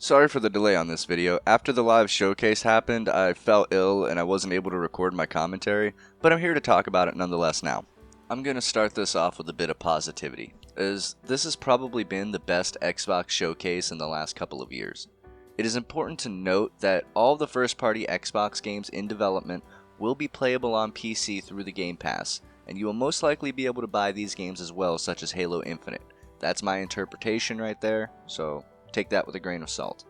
Sorry for the delay on this video. After the live showcase happened, I fell ill and I wasn't able to record my commentary, but I'm here to talk about it nonetheless now. I'm going to start this off with a bit of positivity, as this has probably been the best Xbox showcase in the last couple of years. It is important to note that all the first-party Xbox games in development will be playable on PC through the Game Pass, and you will most likely be able to buy these games as well, such as Halo Infinite. That's my interpretation right there, so take that with a grain of salt.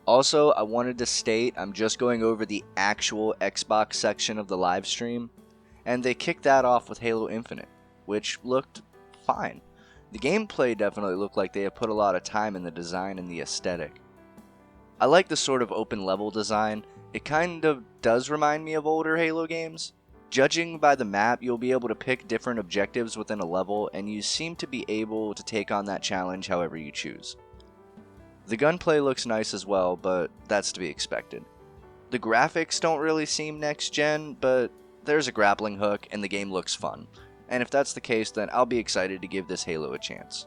Also, I wanted to state I'm just going over the actual Xbox section of the live stream, and they kicked that off with Halo Infinite, which looked fine. The gameplay definitely looked like they have put a lot of time in the design and the aesthetic. I like the sort of open level design. It kind of does remind me of older Halo games. Judging by the map, you'll be able to pick different objectives within a level, and you seem to be able to take on that challenge however you choose. The gunplay looks nice as well, but that's to be expected. The graphics don't really seem next-gen, but there's a grappling hook and the game looks fun. And if that's the case, then I'll be excited to give this Halo a chance.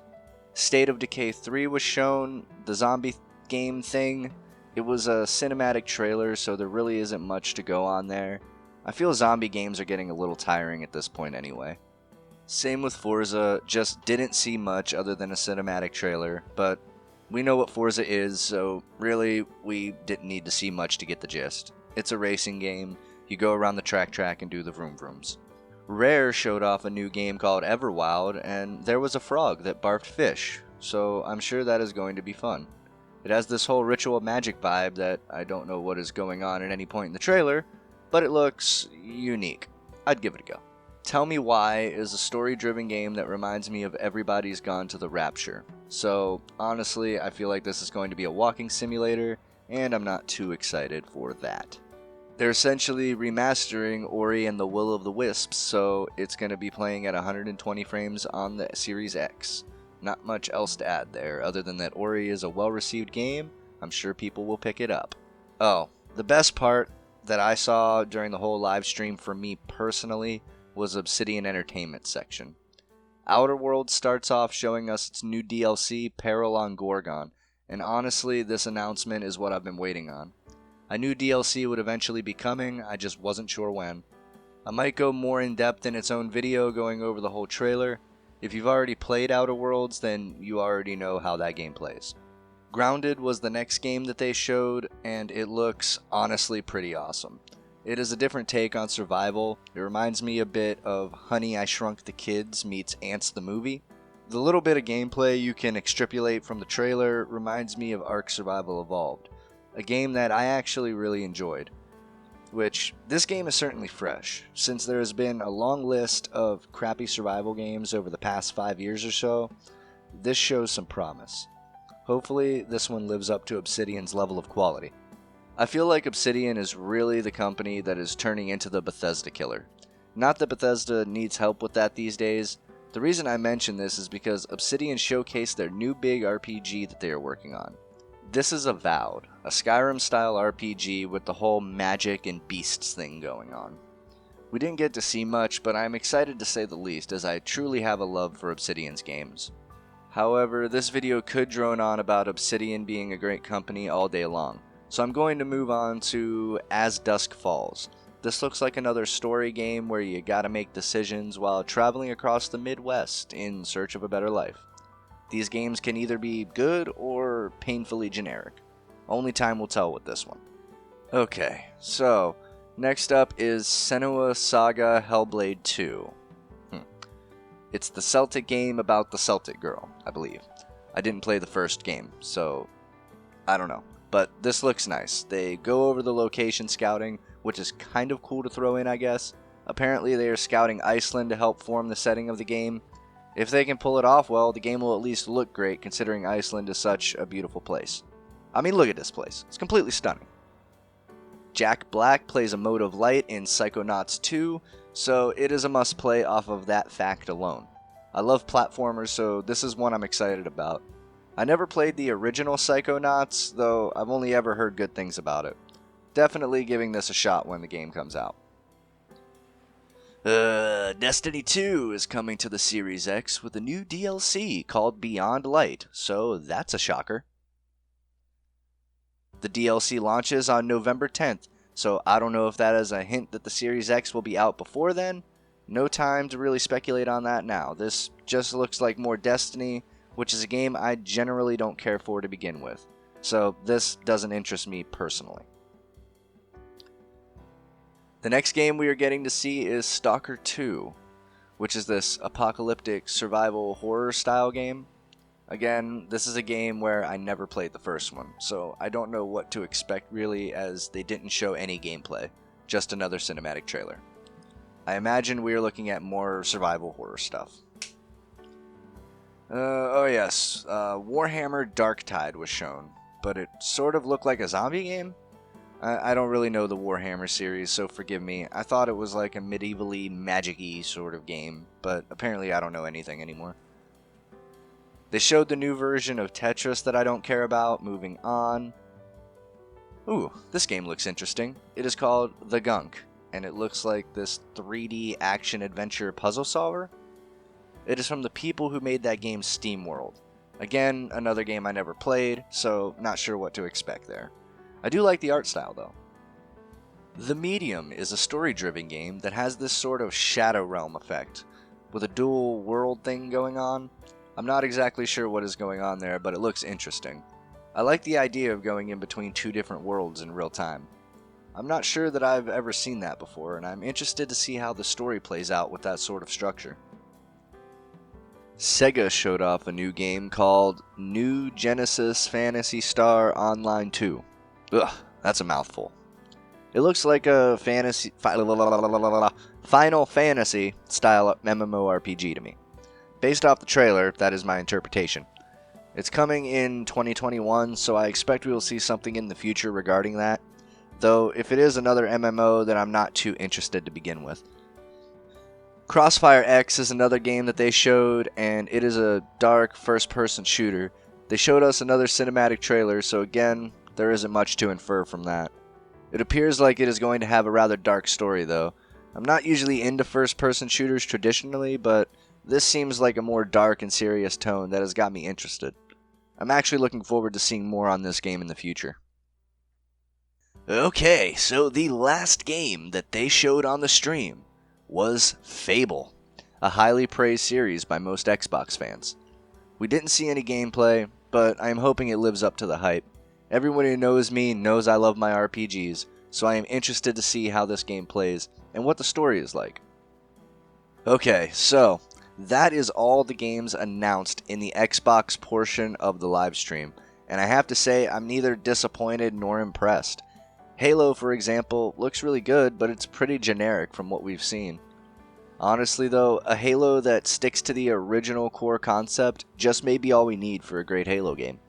State of Decay 3 was shown, the zombie game thing. It was a cinematic trailer, so there really isn't much to go on there. I feel zombie games are getting a little tiring at this point anyway. Same with Forza, just didn't see much other than a cinematic trailer, but we know what Forza is, so really, we didn't need to see much to get the gist. It's a racing game, you go around the track and do the vroom vrooms. Rare showed off a new game called Everwild, and there was a frog that barfed fish, so I'm sure that is going to be fun. It has this whole ritual magic vibe that I don't know what is going on at any point in the trailer, but it looks unique. I'd give it a go. Tell Me Why is a story-driven game that reminds me of Everybody's Gone to the Rapture. So, honestly, I feel like this is going to be a walking simulator, and I'm not too excited for that. They're essentially remastering Ori and the Will of the Wisps, so it's going to be playing at 120 frames on the Series X. Not much else to add there, other than that Ori is a well-received game. I'm sure people will pick it up. Oh, the best part that I saw during the whole live stream for me personally was Obsidian Entertainment section. Outer Worlds starts off showing us its new DLC, Peril on Gorgon, and honestly, this announcement is what I've been waiting on. I knew DLC would eventually be coming, I just wasn't sure when. I might go more in depth in its own video going over the whole trailer. If you've already played Outer Worlds, then you already know how that game plays. Grounded was the next game that they showed, and it looks honestly pretty awesome. It is a different take on survival. It reminds me a bit of Honey, I Shrunk the Kids meets Ants the movie. The little bit of gameplay you can extrapolate from the trailer reminds me of Ark Survival Evolved, a game that I actually really enjoyed. Which, this game is certainly fresh, since there has been a long list of crappy survival games over the past 5 years or so. This shows some promise. Hopefully, this one lives up to Obsidian's level of quality. I feel like Obsidian is really the company that is turning into the Bethesda killer. Not that Bethesda needs help with that these days. The reason I mention this is because Obsidian showcased their new big RPG that they are working on. This is Avowed, a Skyrim-style RPG with the whole magic and beasts thing going on. We didn't get to see much, but I'm excited to say the least, as I truly have a love for Obsidian's games. However, this video could drone on about Obsidian being a great company all day long. So I'm going to move on to As Dusk Falls. This looks like another story game where you gotta make decisions while traveling across the Midwest in search of a better life. These games can either be good or painfully generic. Only time will tell with this one. Okay, so next up is Senua Saga Hellblade 2. It's the Celtic game about the Celtic girl, I believe. I didn't play the first game, so I don't know. But this looks nice. They go over the location scouting, which is kind of cool to throw in, I guess. Apparently they are scouting Iceland to help form the setting of the game. If they can pull it off well, the game will at least look great, considering Iceland is such a beautiful place. I mean, look at this place. It's completely stunning. Jack Black plays a mode of light in Psychonauts 2, so it is a must-play off of that fact alone. I love platformers, so this is one I'm excited about. I never played the original Psychonauts, though I've only ever heard good things about it. Definitely giving this a shot when the game comes out. Destiny 2 is coming to the Series X with a new DLC called Beyond Light, so that's a shocker. The DLC launches on November 10th, so I don't know if that is a hint that the Series X will be out before then. No time to really speculate on that now. This just looks like more Destiny, which is a game I generally don't care for to begin with. So this doesn't interest me personally. The next game we are getting to see is Stalker II, which is this apocalyptic survival horror style game. Again, this is a game where I never played the first one, so I don't know what to expect really, as they didn't show any gameplay, just another cinematic trailer. I imagine we are looking at more survival horror stuff. Warhammer Darktide was shown, but it sort of looked like a zombie game? I don't really know the Warhammer series, so forgive me. I thought it was like a medievally, magic-y sort of game, but apparently I don't know anything anymore. They showed the new version of Tetris that I don't care about. Moving on. Ooh, this game looks interesting. It is called The Gunk, and it looks like this 3D action-adventure puzzle solver. It is from the people who made that game SteamWorld. Again, another game I never played, so not sure what to expect there. I do like the art style, though. The Medium is a story-driven game that has this sort of Shadow Realm effect, with a dual world thing going on. I'm not exactly sure what is going on there, but it looks interesting. I like the idea of going in between two different worlds in real time. I'm not sure that I've ever seen that before, and I'm interested to see how the story plays out with that sort of structure. Sega showed off a new game called New Genesis Phantasy Star Online 2. Ugh, that's a mouthful. It looks like a Final Fantasy style MMORPG to me. Based off the trailer, that is my interpretation. It's coming in 2021, so I expect we will see something in the future regarding that. Though, if it is another MMO, then I'm not too interested to begin with. Crossfire X is another game that they showed, and it is a dark first-person shooter. They showed us another cinematic trailer, so again, there isn't much to infer from that. It appears like it is going to have a rather dark story, though. I'm not usually into first-person shooters traditionally, but this seems like a more dark and serious tone that has got me interested. I'm actually looking forward to seeing more on this game in the future. Okay, so the last game that they showed on the stream was Fable, a highly praised series by most Xbox fans. We didn't see any gameplay, but I am hoping it lives up to the hype. Everyone who knows me knows I love my RPGs, so I am interested to see how this game plays and what the story is like. Okay, so that is all the games announced in the Xbox portion of the live stream, and I have to say I'm neither disappointed nor impressed. Halo, for example, looks really good, but it's pretty generic from what we've seen. Honestly though, a Halo that sticks to the original core concept just may be all we need for a great Halo game.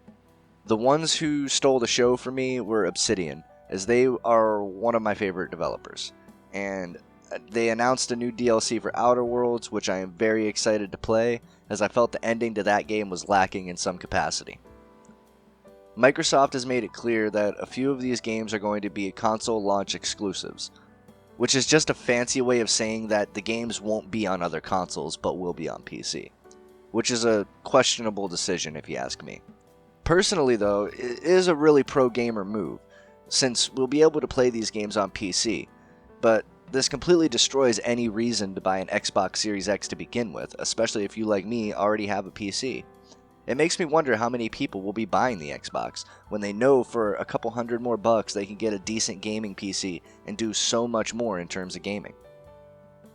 The ones who stole the show for me were Obsidian, as they are one of my favorite developers, and they announced a new DLC for Outer Worlds, which I am very excited to play, as I felt the ending to that game was lacking in some capacity. Microsoft has made it clear that a few of these games are going to be console launch exclusives, which is just a fancy way of saying that the games won't be on other consoles but will be on PC, which is a questionable decision if you ask me. Personally though, it is a really pro-gamer move, since we'll be able to play these games on PC, but this completely destroys any reason to buy an Xbox Series X to begin with, especially if you, like me, already have a PC. It makes me wonder how many people will be buying the Xbox when they know for a couple $100 more they can get a decent gaming PC and do so much more in terms of gaming.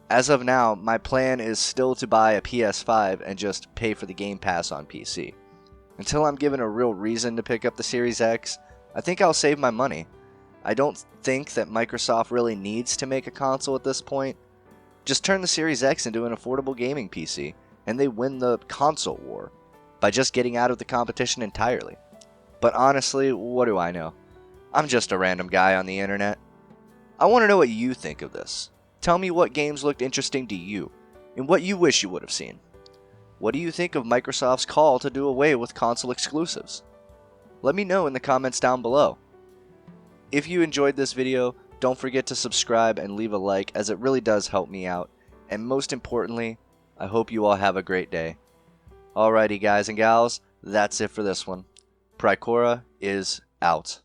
As of now, my plan is still to buy a PS5 and just pay for the Game Pass on PC. Until I'm given a real reason to pick up the Series X, I think I'll save my money. I don't think that Microsoft really needs to make a console at this point. Just turn the Series X into an affordable gaming PC, and they win the console war by just getting out of the competition entirely. But honestly, what do I know? I'm just a random guy on the internet. I want to know what you think of this. Tell me what games looked interesting to you, and what you wish you would have seen. What do you think of Microsoft's call to do away with console exclusives? Let me know in the comments down below. If you enjoyed this video, don't forget to subscribe and leave a like, as it really does help me out. And most importantly, I hope you all have a great day. Alrighty guys and gals, that's it for this one. Pricora is out.